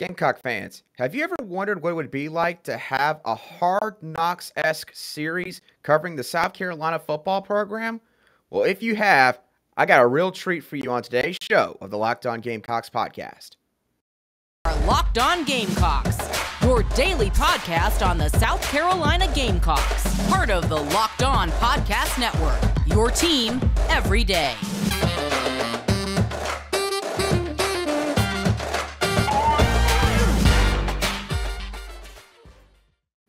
Gamecock fans, have you ever wondered what it would be like to have a Hard Knocks-esque series covering the South Carolina football program? Well, if you have, I got a real treat for you on today's show of the Locked On Gamecocks podcast. Our Locked On Gamecocks, your daily podcast on the South Carolina Gamecocks, part of the Locked On Podcast Network, your team every day.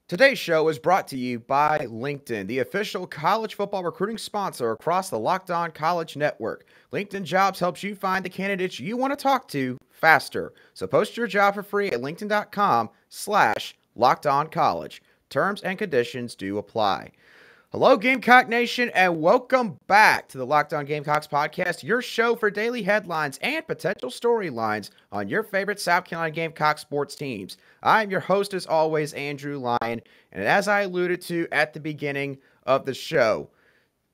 Today's show is brought to you by LinkedIn, the official college football recruiting sponsor across the Locked On College Network. LinkedIn Jobs helps you find the candidates you want to talk to faster. So post your job for free at linkedin.com/LockedOnCollege. Terms and conditions do apply. Hello, Gamecock Nation, and welcome back to the Locked On Gamecocks podcast, your show for daily headlines and potential storylines on your favorite South Carolina Gamecock sports teams. I'm your host, as always, Andrew Lyon, and as I alluded to at the beginning of the show,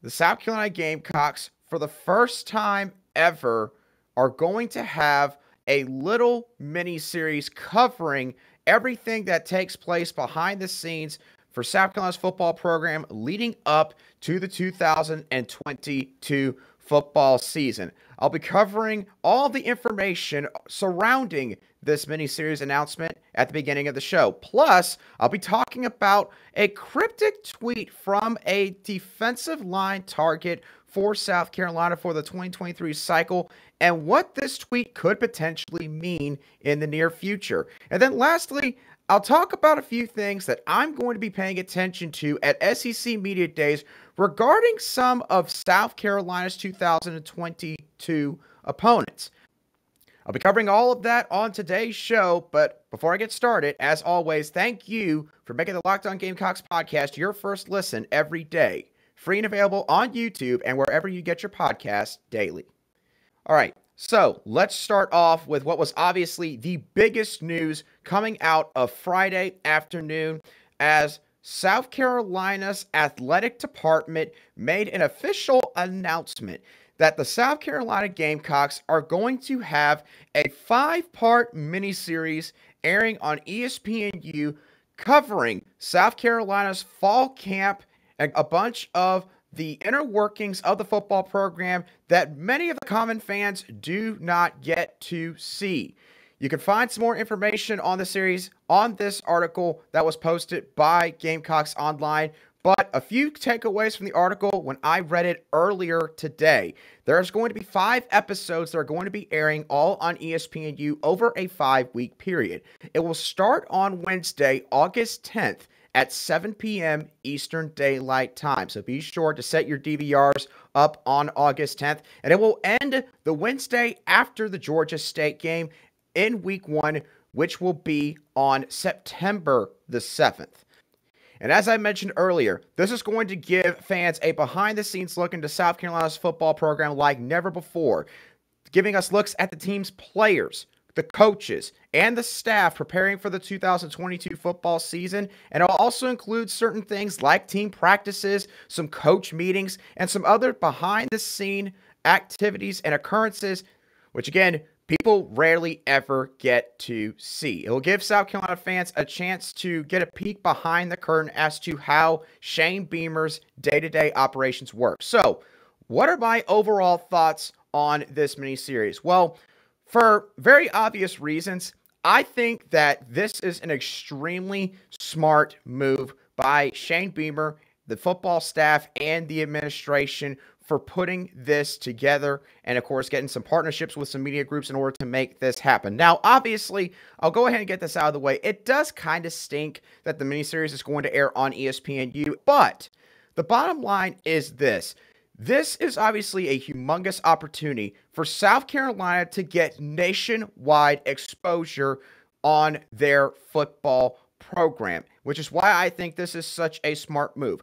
the South Carolina Gamecocks, for the first time ever, are going to have a little mini-series covering everything that takes place behind the scenes for South Carolina's football program leading up to the 2022 football season. I'll be covering all the information surrounding this mini-series announcement at the beginning of the show. Plus, I'll be talking about a cryptic tweet from a defensive line target for South Carolina for the 2023 cycle and what this tweet could potentially mean in the near future. And then lastly, I'll talk about a few things that I'm going to be paying attention to at SEC Media Days regarding some of South Carolina's 2022 opponents. I'll be covering all of that on today's show, but before I get started, as always, thank you for making the Locked On Gamecocks podcast your first listen every day. Free and available on YouTube and wherever you get your podcasts daily. All right. So let's start off with what was obviously the biggest news coming out of Friday afternoon as South Carolina's athletic department made an official announcement that the South Carolina Gamecocks are going to have a 5-part miniseries airing on ESPNU covering South Carolina's fall camp and a bunch of the inner workings of the football program that many of the common fans do not get to see. You can find some more information on the series on this article that was posted by Gamecocks Online, but a few takeaways from the article when I read it earlier today. There's going to be 5 episodes that are going to be airing all on ESPNU over a 5-week period. It will start on Wednesday, August 10th, at 7 p.m. Eastern Daylight Time. So be sure to set your DVRs up on August 10th. And it will end the Wednesday after the Georgia State game in Week 1, which will be on September the 7th. And as I mentioned earlier, this is going to give fans a behind-the-scenes look into South Carolina's football program like never before, giving us looks at the team's players, the coaches, and the staff preparing for the 2022 football season, and it'll also include certain things like team practices, some coach meetings, and some other behind-the-scene activities and occurrences, which again, people rarely ever get to see. It will give South Carolina fans a chance to get a peek behind the curtain as to how Shane Beamer's day-to-day operations work. So, what are my overall thoughts on this mini-series? Well, for very obvious reasons, I think that this is an extremely smart move by Shane Beamer, the football staff, and the administration for putting this together and, of course, getting some partnerships with some media groups in order to make this happen. Now, obviously, I'll go ahead and get this out of the way. It does kind of stink that the miniseries is going to air on ESPNU, but the bottom line is this. This is obviously a humongous opportunity for South Carolina to get nationwide exposure on their football program, which is why I think this is such a smart move.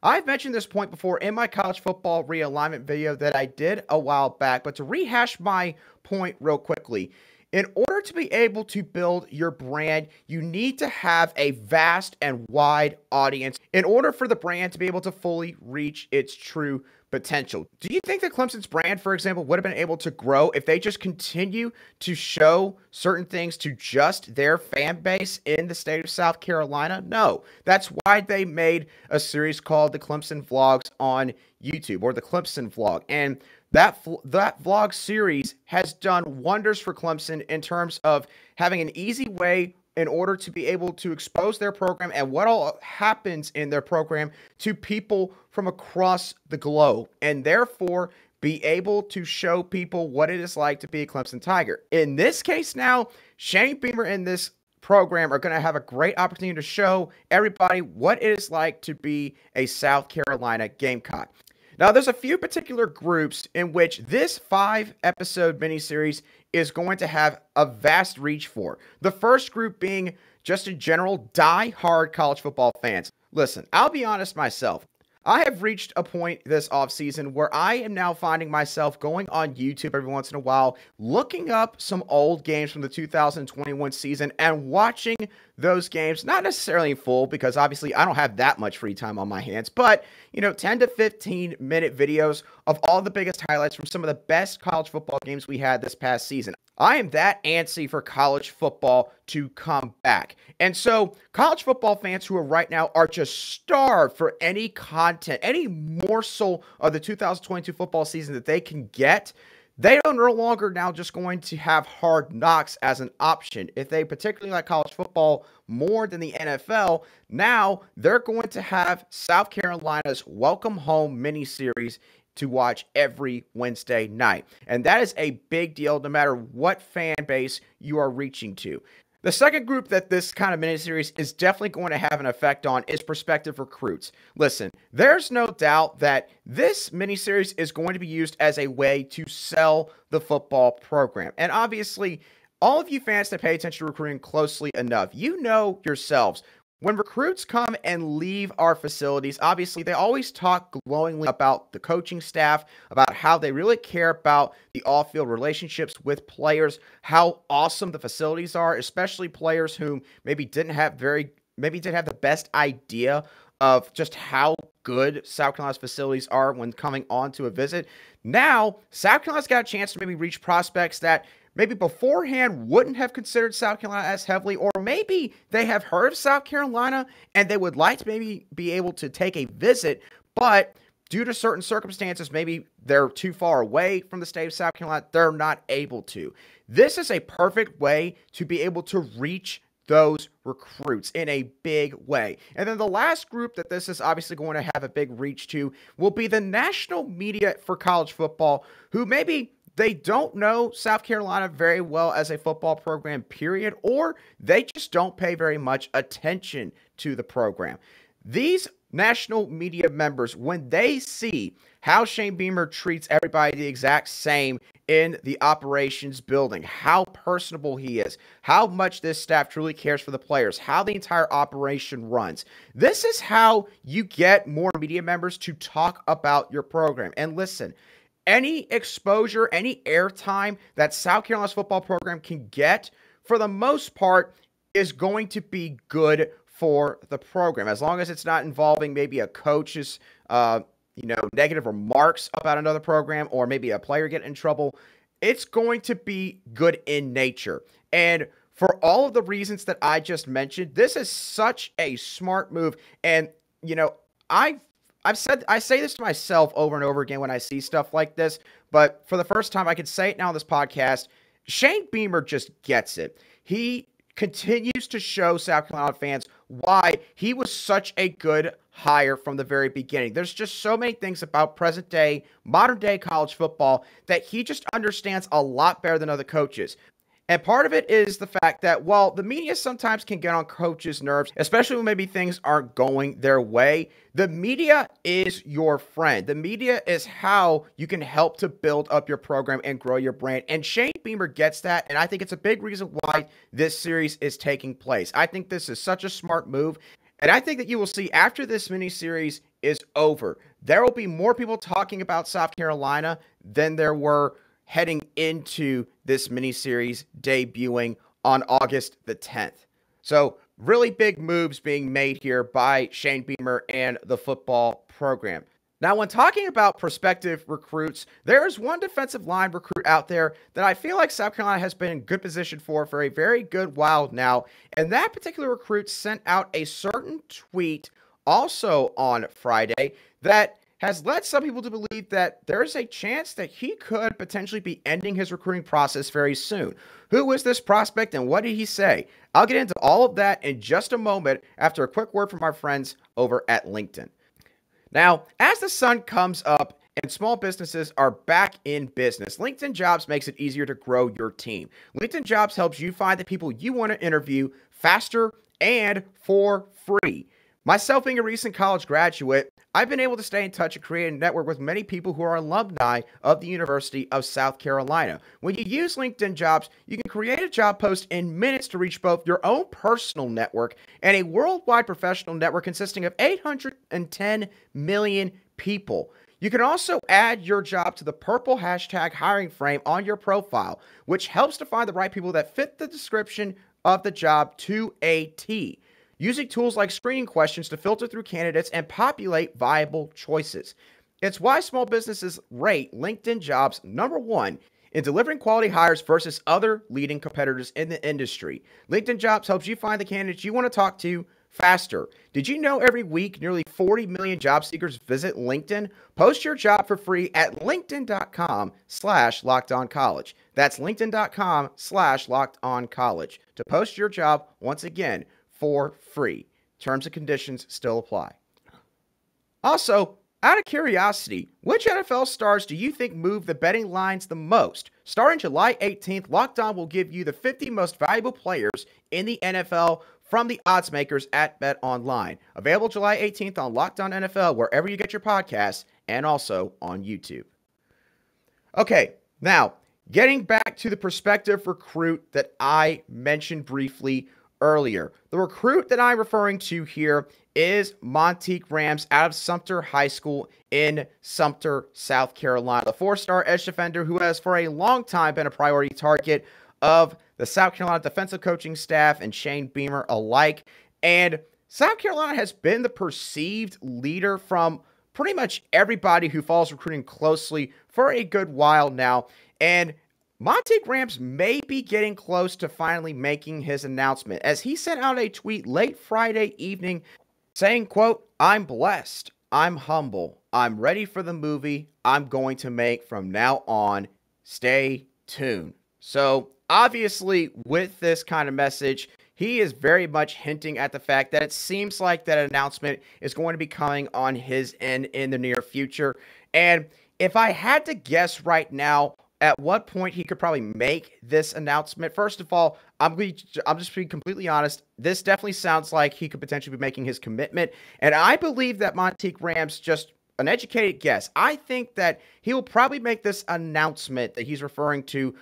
I've mentioned this point before in my college football realignment video that I did a while back, but to rehash my point real quickly, In order to be able to build your brand, you need to have a vast and wide audience in order for the brand to be able to fully reach its true potential. Do you think that Clemson's brand, for example, would have been able to grow if they just continue to show certain things to just their fan base in the state of South Carolina? No. That's why they made a series called the Clemson Vlogs on YouTube, or the Clemson Vlog. And that vlog series has done wonders for Clemson in terms of having an easy way in order to be able to expose their program and what all happens in their program to people from across the globe, and therefore be able to show people what it is like to be a Clemson Tiger. In this case now, Shane Beamer and this program are going to have a great opportunity to show everybody what it is like to be a South Carolina Gamecock. Now, there's a few particular groups in which this 5-episode miniseries is going to have a vast reach for. The first group being just in general die-hard college football fans. Listen, I'll be honest myself. I have reached a point this offseason where I am now finding myself going on YouTube every once in a while, looking up some old games from the 2021 season and watching those games, not necessarily in full, because obviously I don't have that much free time on my hands, but, 10 to 15 minute videos of all the biggest highlights from some of the best college football games we had this past season. I am that antsy for college football to come back. And so college football fans who are right now are just starved for any content, any morsel of the 2022 football season that they can get. They are no longer now just going to have Hard Knocks as an option. If they particularly like college football more than the NFL, now they're going to have South Carolina's Welcome Home miniseries to watch every Wednesday night. And that is a big deal no matter what fan base you are reaching to. The second group that this kind of miniseries is definitely going to have an effect on is Prospective Recruits. Listen, there's no doubt that this miniseries is going to be used as a way to sell the football program. And obviously, all of you fans that pay attention to recruiting closely enough, you know yourselves, when recruits come and leave our facilities, obviously they always talk glowingly about the coaching staff, about how they really care about the off-field relationships with players, how awesome the facilities are, especially players who maybe didn't have the best idea of just how good South Carolina's facilities are when coming on to a visit. Now, South Carolina's got a chance to maybe reach prospects that maybe beforehand wouldn't have considered South Carolina as heavily, or maybe they have heard of South Carolina and they would like to maybe be able to take a visit, but due to certain circumstances, maybe they're too far away from the state of South Carolina, they're not able to. This is a perfect way to be able to reach those recruits in a big way. And then the last group that this is obviously going to have a big reach to will be the national media for college football, who maybe they don't know South Carolina very well as a football program, period, or they just don't pay very much attention to the program. These national media members, when they see how Shane Beamer treats everybody the exact same in the operations building, how personable he is, how much this staff truly cares for the players, how the entire operation runs, this is how you get more media members to talk about your program. And listen, any exposure, any airtime that South Carolina's football program can get, for the most part, is going to be good for the program, as long as it's not involving maybe a coach's, negative remarks about another program, or maybe a player getting in trouble. It's going to be good in nature. And for all of the reasons that I just mentioned, this is such a smart move. And, I say this to myself over and over again when I see stuff like this, but for the first time, I can say it now on this podcast. Shane Beamer just gets it. He continues to show South Carolina fans why he was such a good hire from the very beginning. There's just so many things about present day, modern day college football that he just understands a lot better than other coaches. And part of it is the fact that while the media sometimes can get on coaches' nerves, especially when maybe things aren't going their way, the media is your friend. The media is how you can help to build up your program and grow your brand. And Shane Beamer gets that, and I think it's a big reason why this series is taking place. I think this is such a smart move, and I think that you will see after this miniseries is over, there will be more people talking about South Carolina than there were heading into this miniseries debuting on August the 10th. So really big moves being made here by Shane Beamer and the football program. Now, when talking about prospective recruits, there's one defensive line recruit out there that I feel like South Carolina has been in good position for a very good while now. And that particular recruit sent out a certain tweet also on Friday that has led some people to believe that there's a chance that he could potentially be ending his recruiting process very soon. Who is this prospect and what did he say? I'll get into all of that in just a moment after a quick word from our friends over at LinkedIn. Now, as the sun comes up and small businesses are back in business, LinkedIn Jobs makes it easier to grow your team. LinkedIn Jobs helps you find the people you want to interview faster and for free. Myself being a recent college graduate, I've been able to stay in touch and create a network with many people who are alumni of the University of South Carolina. When you use LinkedIn Jobs, you can create a job post in minutes to reach both your own personal network and a worldwide professional network consisting of 810 million people. You can also add your job to the purple hashtag hiring frame on your profile, which helps to find the right people that fit the description of the job to a T, using tools like screening questions to filter through candidates and populate viable choices. It's why small businesses rate LinkedIn Jobs #1 in delivering quality hires versus other leading competitors in the industry. LinkedIn Jobs helps you find the candidates you want to talk to faster. Did you know every week nearly 40 million job seekers visit LinkedIn? Post your job for free at linkedin.com/lockedoncollege. That's linkedin.com/lockedoncollege to post your job once again for free. Terms and conditions still apply. Also, out of curiosity, which NFL stars do you think move the betting lines the most? Starting July 18th, Locked On will give you the 50 most valuable players in the NFL from the odds makers at BetOnline. Available July 18th on Locked On NFL, wherever you get your podcasts, and also on YouTube. Okay, now, getting back to the prospective recruit that I mentioned briefly earlier. The recruit that I'm referring to here is Monteque Rhames out of Sumter High School in Sumter, South Carolina. The four-star edge defender who has for a long time been a priority target of the South Carolina defensive coaching staff and Shane Beamer alike. And South Carolina has been the perceived leader from pretty much everybody who follows recruiting closely for a good while now. And Monteque Rhames may be getting close to finally making his announcement, as he sent out a tweet late Friday evening saying, quote, "I'm blessed, I'm humble, I'm ready for the movie I'm going to make from now on. Stay tuned." So obviously with this kind of message, he is very much hinting at the fact that it seems like that announcement is going to be coming on his end in the near future. And if I had to guess right now, at what point he could probably make this announcement. First of all, I'm just being completely honest. This definitely sounds like he could potentially be making his commitment. And I believe that Monteque Rhames, just an educated guess, I think that he will probably make this announcement that he's referring to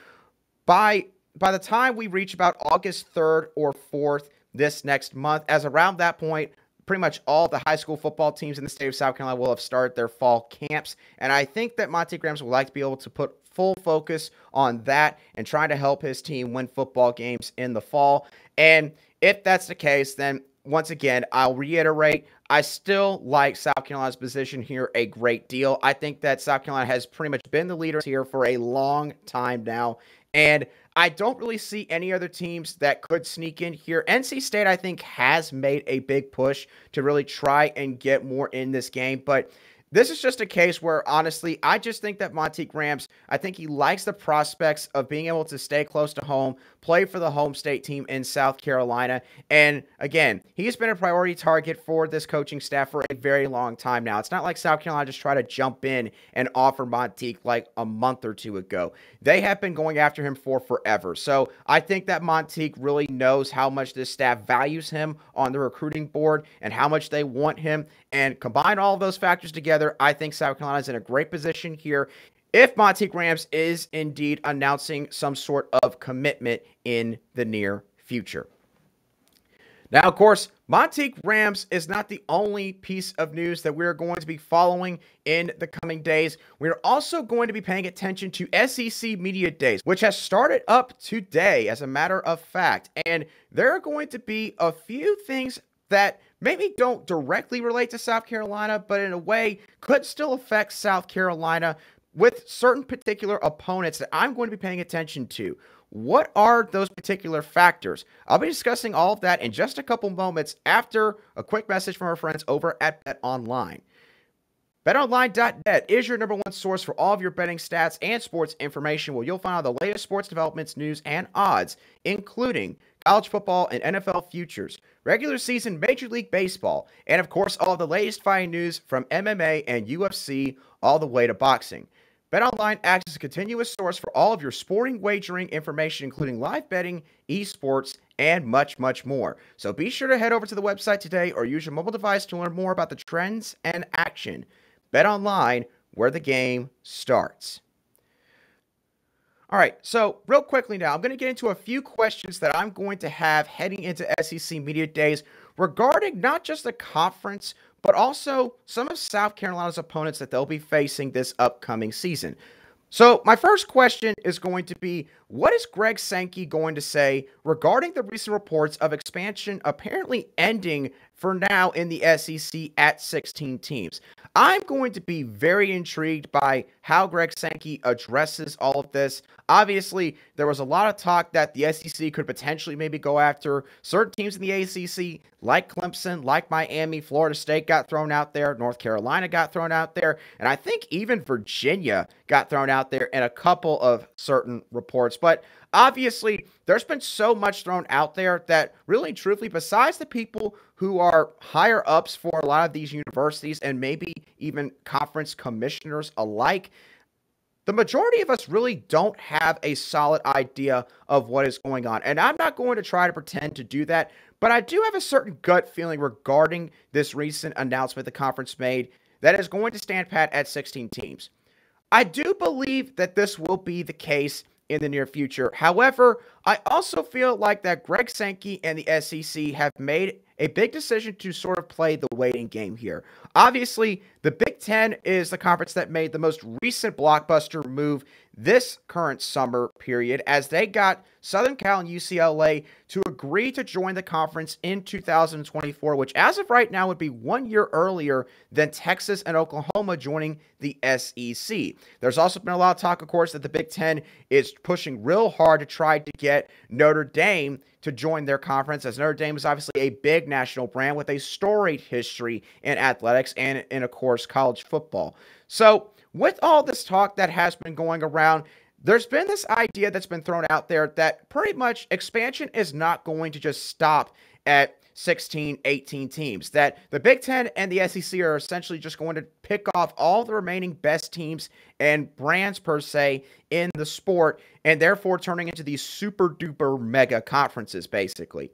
by the time we reach about August 3rd or 4th this next month, as around that point, pretty much all the high school football teams in the state of South Carolina will have started their fall camps. And I think that Monteque Rhames would like to be able to put full focus on that and trying to help his team win football games in the fall. And if that's the case, then once again, I'll reiterate, I still like South Carolina's position here a great deal. I think that South Carolina has pretty much been the leader here for a long time now. And I don't really see any other teams that could sneak in here. NC State, I think, has made a big push to really try and get more in this game. But this is just a case where, honestly, I just think that Monteque Rhames, I think he likes the prospects of being able to stay close to home, play for the home state team in South Carolina. And again, he's been a priority target for this coaching staff for a very long time now. It's not like South Carolina just tried to jump in and offer Monteque like a month or two ago. They have been going after him for forever. So I think that Monteque really knows how much this staff values him on the recruiting board and how much they want him. And combine all of those factors together, I think South Carolina is in a great position here if Monteque Rhames is indeed announcing some sort of commitment in the near future. Now, of course, Monteque Rhames is not the only piece of news that we're going to be following in the coming days. We're also going to be paying attention to SEC Media Days, which has started up today, as a matter of fact. And there are going to be a few things that maybe don't directly relate to South Carolina, but in a way could still affect South Carolina with certain particular opponents that I'm going to be paying attention to. What are those particular factors? I'll be discussing all of that in just a couple moments after a quick message from our friends over at BetOnline. BetOnline.net is your number one source for all of your betting stats and sports information, where you'll find all the latest sports developments, news, and odds, including college football and NFL futures, regular season Major League Baseball, and of course all of the latest fighting news from MMA and UFC all the way to boxing. BetOnline acts as a continuous source for all of your sporting wagering information, including live betting, esports, and much, much more. So be sure to head over to the website today or use your mobile device to learn more about the trends and action. BetOnline, where the game starts. All right, so real quickly now, I'm going to get into a few questions that I'm going to have heading into SEC Media Days regarding not just the conference, but also some of South Carolina's opponents that they'll be facing this upcoming season. So my first question is going to be, what is Greg Sankey going to say regarding the recent reports of expansion apparently ending for now in the SEC at 16 teams? I'm going to be very intrigued by how Greg Sankey addresses all of this. Obviously, there was a lot of talk that the SEC could potentially maybe go after certain teams in the ACC, like Clemson, like Miami. Florida State got thrown out there. North Carolina got thrown out there. And I think even Virginia got thrown out there in a couple of certain reports. But obviously, there's been so much thrown out there that really, truthfully, besides the people who are higher ups for a lot of these universities and maybe even conference commissioners alike, the majority of us really don't have a solid idea of what is going on. And I'm not going to try to pretend to do that, but I do have a certain gut feeling regarding this recent announcement the conference made that is going to stand pat at 16 teams. I do believe that this will be the case in the near future. However, I also feel like that Greg Sankey and the SEC have made a big decision to sort of play the waiting game here. Obviously, the Big Ten is the conference that made the most recent blockbuster move this current summer period, as they got Southern Cal and UCLA to agree to join the conference in 2024, which as of right now would be 1 year earlier than Texas and Oklahoma joining the SEC. There's also been a lot of talk, of course, that the Big Ten is pushing real hard to try to get Notre Dame to join their conference, as Notre Dame is obviously a big national brand with a storied history in athletics and in, of course, college football. So with all this talk that has been going around, there's been this idea that's been thrown out there that pretty much expansion is not going to just stop at 16, 18 teams, that the Big Ten and the SEC are essentially just going to pick off all the remaining best teams and brands per se in the sport, and therefore turning into these super duper mega conferences basically.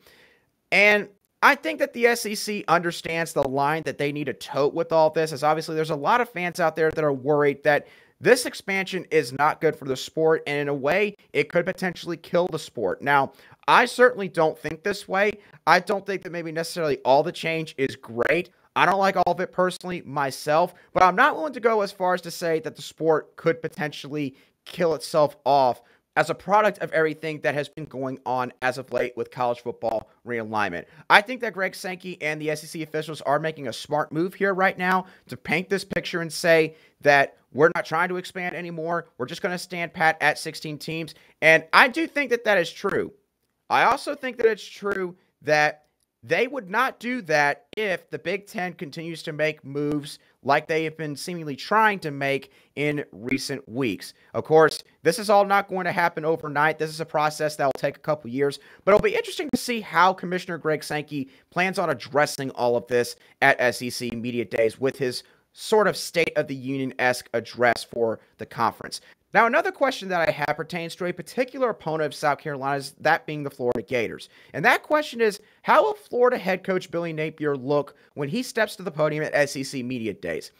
And I think that the SEC understands the line that they need to tote with all this, as obviously there's a lot of fans out there that are worried that this expansion is not good for the sport, and in a way, it could potentially kill the sport. Now, I certainly don't think this way. I don't think that maybe necessarily all the change is great. I don't like all of it personally myself, but I'm not willing to go as far as to say that the sport could potentially kill itself off as a product of everything that has been going on as of late with college football realignment. I think that Greg Sankey and the SEC officials are making a smart move here right now to paint this picture and say that we're not trying to expand anymore. We're just going to stand pat at 16 teams. And I do think that that is true. I also think that it's true that they would not do that if the Big Ten continues to make moves like they have been seemingly trying to make in recent weeks. Of course, this is all not going to happen overnight. This is a process that will take a couple years, but it'll be interesting to see how Commissioner Greg Sankey plans on addressing all of this at SEC Media Days with his sort of State of the Union-esque address for the conference. Now, another question that I have pertains to a particular opponent of South Carolina's, that being the Florida Gators. And that question is, how will Florida head coach Billy Napier look when he steps to the podium at SEC Media Days?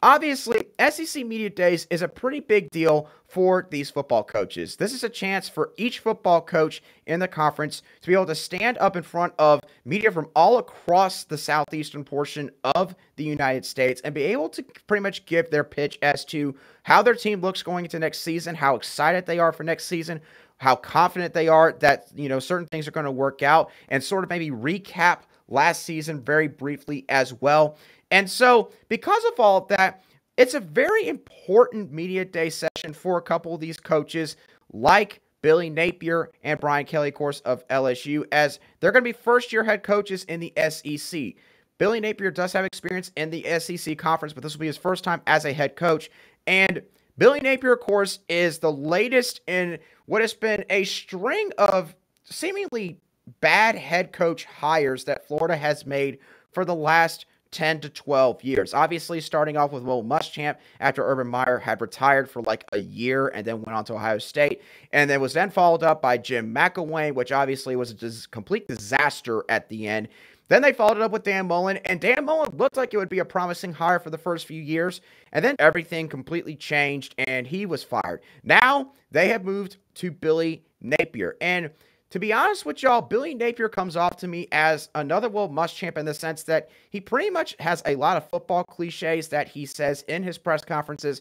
Obviously, SEC Media Days is a pretty big deal for these football coaches. This is a chance for each football coach in the conference to be able to stand up in front of media from all across the southeastern portion of the United States and be able to pretty much give their pitch as to how their team looks going into next season, how excited they are for next season, how confident they are that, certain things are going to work out, and sort of maybe recap last season very briefly as well. And so, because of all of that, it's a very important media day session for a couple of these coaches, like Billy Napier and Brian Kelly, of course, of LSU, as they're going to be first-year head coaches in the SEC. Billy Napier does have experience in the SEC conference, but this will be his first time as a head coach. And Billy Napier, of course, is the latest in what has been a string of seemingly bad head coach hires that Florida has made for the last 10 to 12 years. Obviously, starting off with Will Muschamp after Urban Meyer had retired for like a year and then went on to Ohio State, and then was then followed up by Jim McElwain, which obviously was a complete disaster at the end. Then they followed it up with Dan Mullen, and Dan Mullen looked like it would be a promising hire for the first few years, and then everything completely changed, and he was fired. Now, they have moved to Billy Napier, and to be honest with y'all, Billy Napier comes off to me as another Will Muschamp in the sense that he pretty much has a lot of football cliches that he says in his press conferences,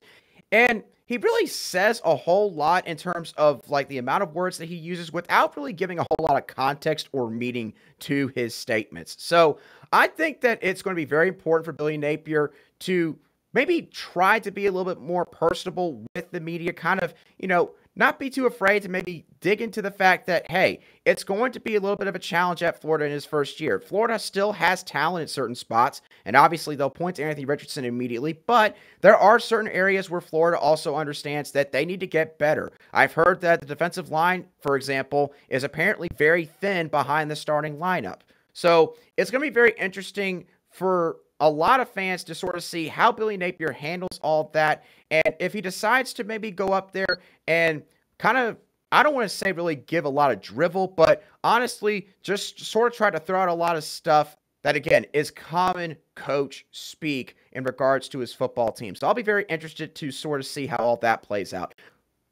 and he really says a whole lot in terms of like the amount of words that he uses without really giving a whole lot of context or meaning to his statements. So I think that it's going to be very important for Billy Napier to maybe try to be a little bit more personable with the media, kind of, not be too afraid to maybe dig into the fact that, hey, it's going to be a little bit of a challenge at Florida in his first year. Florida still has talent in certain spots, and obviously they'll point to Anthony Richardson immediately, but there are certain areas where Florida also understands that they need to get better. I've heard that the defensive line, for example, is apparently very thin behind the starting lineup. So it's going to be very interesting for a lot of fans to sort of see how Billy Napier handles all of that, and if he decides to maybe go up there and kind of, I don't want to say really give a lot of drivel, but honestly, just sort of try to throw out a lot of stuff that, again, is common coach speak in regards to his football team. So I'll be very interested to sort of see how all that plays out.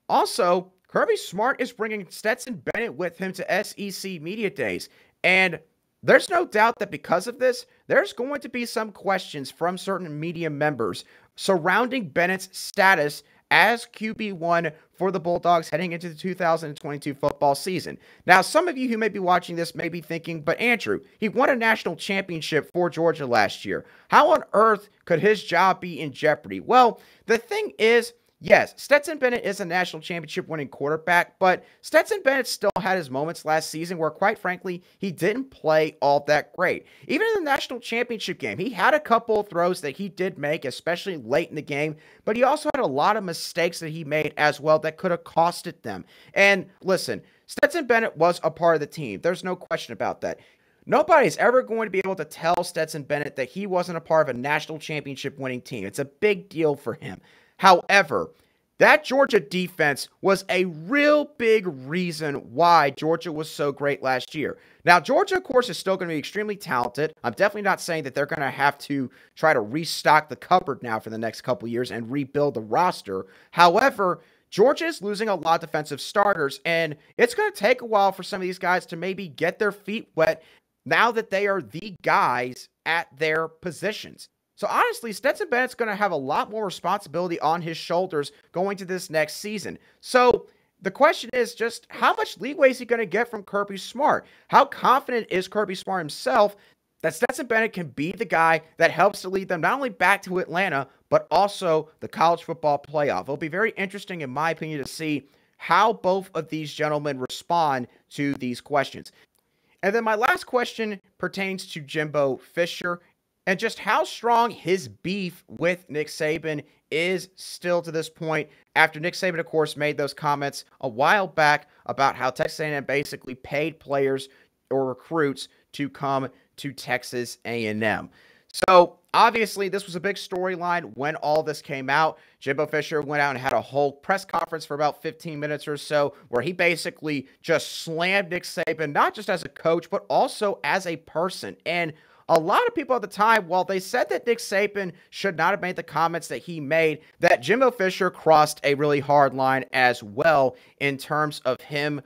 Also, Kirby Smart is bringing Stetson Bennett with him to SEC Media Days, and there's no doubt that because of this, there's going to be some questions from certain media members surrounding Bennett's status as QB1 for the Bulldogs heading into the 2022 football season. Now, some of you who may be watching this may be thinking, but Andrew, he won a national championship for Georgia last year. How on earth could his job be in jeopardy? Well, the thing is, yes, Stetson Bennett is a national championship winning quarterback, but Stetson Bennett still had his moments last season where, quite frankly, he didn't play all that great. Even in the national championship game, he had a couple of throws that he did make, especially late in the game, but he also had a lot of mistakes that he made as well that could have costed them. And listen, Stetson Bennett was a part of the team. There's no question about that. Nobody's ever going to be able to tell Stetson Bennett that he wasn't a part of a national championship winning team. It's a big deal for him. However, that Georgia defense was a real big reason why Georgia was so great last year. Now, Georgia, of course, is still going to be extremely talented. I'm definitely not saying that they're going to have to try to restock the cupboard now for the next couple years and rebuild the roster. However, Georgia is losing a lot of defensive starters, and it's going to take a while for some of these guys to maybe get their feet wet now that they are the guys at their positions. So honestly, Stetson Bennett's going to have a lot more responsibility on his shoulders going to this next season. So the question is just how much leeway is he going to get from Kirby Smart? How confident is Kirby Smart himself that Stetson Bennett can be the guy that helps to lead them not only back to Atlanta, but also the college football playoff? It'll be very interesting, in my opinion, to see how both of these gentlemen respond to these questions. And then my last question pertains to Jimbo Fisher and just how strong his beef with Nick Saban is still to this point, after Nick Saban, of course, made those comments a while back about how Texas A&M basically paid players or recruits to come to Texas A&M. So, obviously, this was a big storyline when all this came out. Jimbo Fisher went out and had a whole press conference for about 15 minutes or so, where he basically just slammed Nick Saban, not just as a coach, but also as a person. And a lot of people at the time, while they said that Nick Saban should not have made the comments that he made, that Jimbo Fisher crossed a really hard line as well in terms of him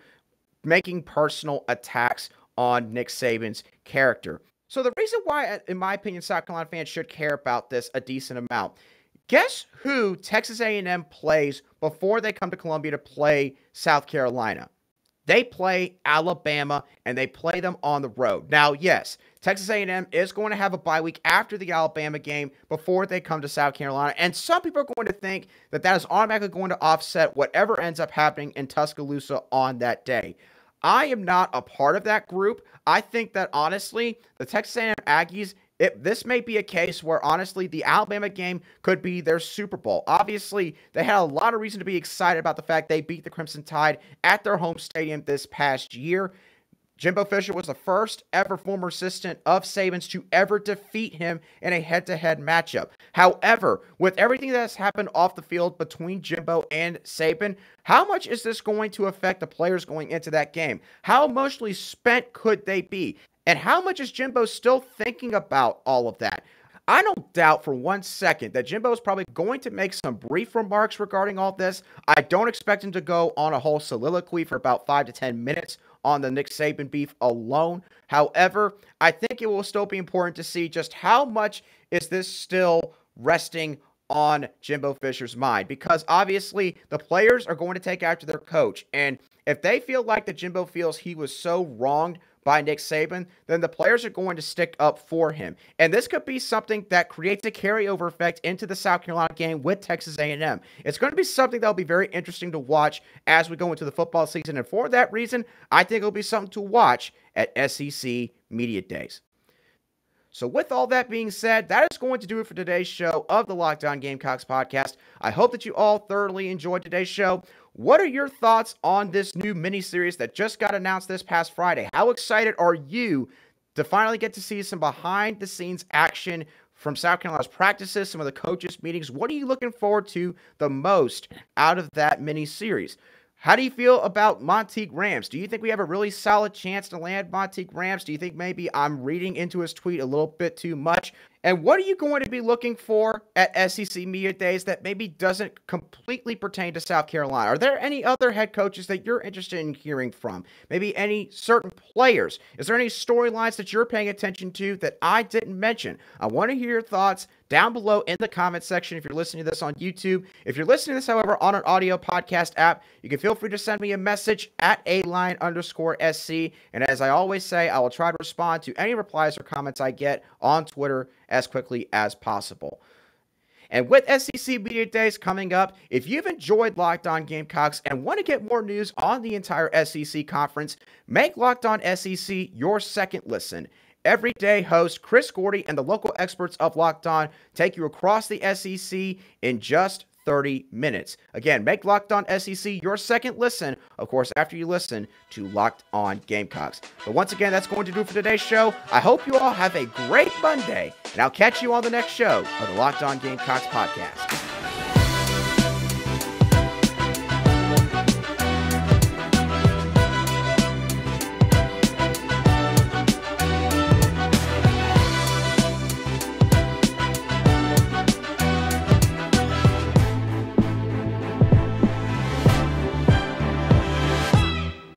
making personal attacks on Nick Saban's character. So the reason why, in my opinion, South Carolina fans should care about this a decent amount. Guess who Texas A&M plays before they come to Columbia to play South Carolina? They play Alabama, and they play them on the road. Now, yes, Texas A&M is going to have a bye week after the Alabama game before they come to South Carolina, and some people are going to think that that is automatically going to offset whatever ends up happening in Tuscaloosa on that day. I am not a part of that group. I think that, honestly, the Texas A&M Aggies, this may be a case where, honestly, the Alabama game could be their Super Bowl. Obviously, they had a lot of reason to be excited about the fact they beat the Crimson Tide at their home stadium this past year. Jimbo Fisher was the first ever former assistant of Saban's to ever defeat him in a head-to-head matchup. However, with everything that's happened off the field between Jimbo and Saban, how much is this going to affect the players going into that game? How emotionally spent could they be? And how much is Jimbo still thinking about all of that? I don't doubt for 1 second that Jimbo is probably going to make some brief remarks regarding all this. I don't expect him to go on a whole soliloquy for about 5 to 10 minutes on the Nick Saban beef alone. However, I think it will still be important to see just how much is this still resting on Jimbo Fisher's mind, because obviously the players are going to take after their coach. And if they feel like that Jimbo feels he was so wronged by Nick Saban, then the players are going to stick up for him. And this could be something that creates a carryover effect into the South Carolina game with Texas A&M. It's going to be something that will be very interesting to watch as we go into the football season. And for that reason, I think it'll be something to watch at SEC Media Days. So with all that being said, that is going to do it for today's show of the Locked On Gamecocks podcast. I hope that you all thoroughly enjoyed today's show. What are your thoughts on this new mini-series that just got announced this past Friday? How excited are you to finally get to see some behind-the-scenes action from South Carolina's practices, some of the coaches' meetings? What are you looking forward to the most out of that mini-series? How do you feel about Monteque Rhames? Do you think we have a really solid chance to land Monteque Rhames? Do you think maybe I'm reading into his tweet a little bit too much? And what are you going to be looking for at SEC Media Days that maybe doesn't completely pertain to South Carolina? Are there any other head coaches that you're interested in hearing from? Maybe any certain players? Is there any storylines that you're paying attention to that I didn't mention? I want to hear your thoughts down below in the comment section if you're listening to this on YouTube. If you're listening to this, however, on an audio podcast app, you can feel free to send me a message at @aline_SC. And as I always say, I will try to respond to any replies or comments I get on Twitter as quickly as possible. And with SEC Media Days coming up, if you've enjoyed Locked On Gamecocks and want to get more news on the entire SEC conference, make Locked On SEC your second listen. Every day, host Chris Gordy and the local experts of Locked On take you across the SEC in just 30 minutes. Again, make Locked On SEC your second listen, of course, after you listen to Locked On Gamecocks. But once again, that's going to do it for today's show. I hope you all have a great Monday, and I'll catch you on the next show of the Locked On Gamecocks podcast.